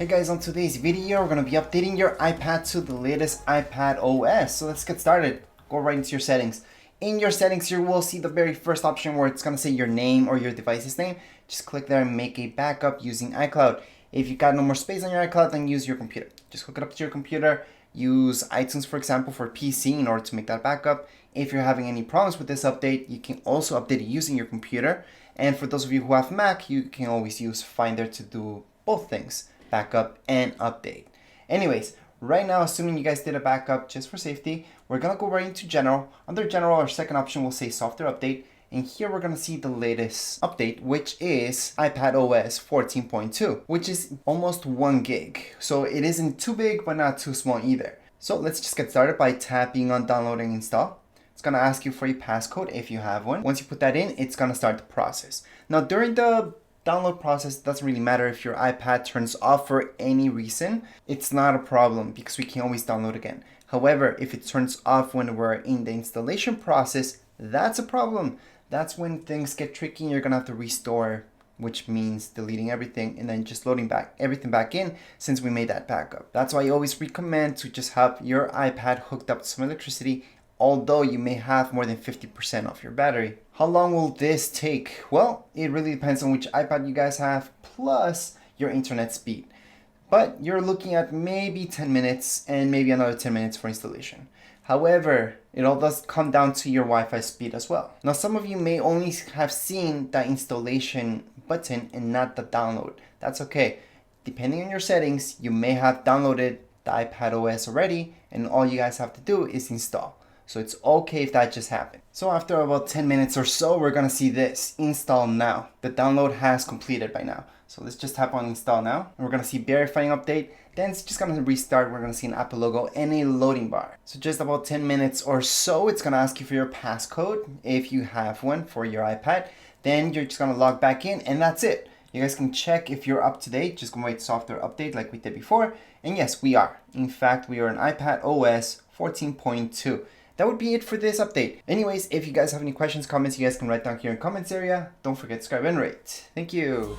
Hey guys, on today's video, we're going to be updating your iPad to the latest iPadOS. So let's get started. Go right into your settings. In your settings, you will see the very first option where it's going to say your name or your device's name. Just click there and make a backup using iCloud. If you got no more space on your iCloud, then use your computer. Just hook it up to your computer. Use iTunes, for example, for PC in order to make that backup. If you're having any problems with this update, you can also update it using your computer. And for those of you who have Mac, you can always use Finder to do both things. Backup and update. Anyways, right now, assuming you guys did a backup just for safety, we're gonna go right into general. Under general, our second option will say software update, and here we're gonna see the latest update, which is iPadOS 14.2, which is almost 1 gig. So it isn't too big, but not too small either. So let's just get started by tapping on download and install. It's gonna ask you for a passcode if you have one. Once you put that in, it's gonna start the process. Now during the download process, it doesn't really matter if your iPad turns off for any reason. It's not a problem because we can always download again. However, if it turns off when we're in the installation process, that's a problem. That's when things get tricky and you're gonna have to restore, which means deleting everything and then just loading everything back in since we made that backup. That's why I always recommend to just have your iPad hooked up to some electricity, although you may have more than 50% of your battery. How long will this take? Well, it really depends on which iPad you guys have, plus your internet speed. But you're looking at maybe 10 minutes and maybe another 10 minutes for installation. However, it all does come down to your Wi-Fi speed as well. Now, some of you may only have seen the installation button and not the download. That's okay. Depending on your settings, you may have downloaded the iPadOS already, and all you guys have to do is install. So it's okay if that just happened. So after about 10 minutes or so, we're gonna see this, install now. The download has completed by now. So let's just tap on install now. And we're gonna see verifying update. Then it's just gonna restart. We're gonna see an Apple logo and a loading bar. So just about 10 minutes or so, it's gonna ask you for your passcode if you have one for your iPad. Then you're just gonna log back in and that's it. You guys can check if you're up to date. Just go right software update like we did before. And yes, we are. In fact, we are in iPadOS 14.2. That would be it for this update. Anyways, if you guys have any questions, comments, you guys can write down here in the comments area. Don't forget to subscribe and rate. Thank you.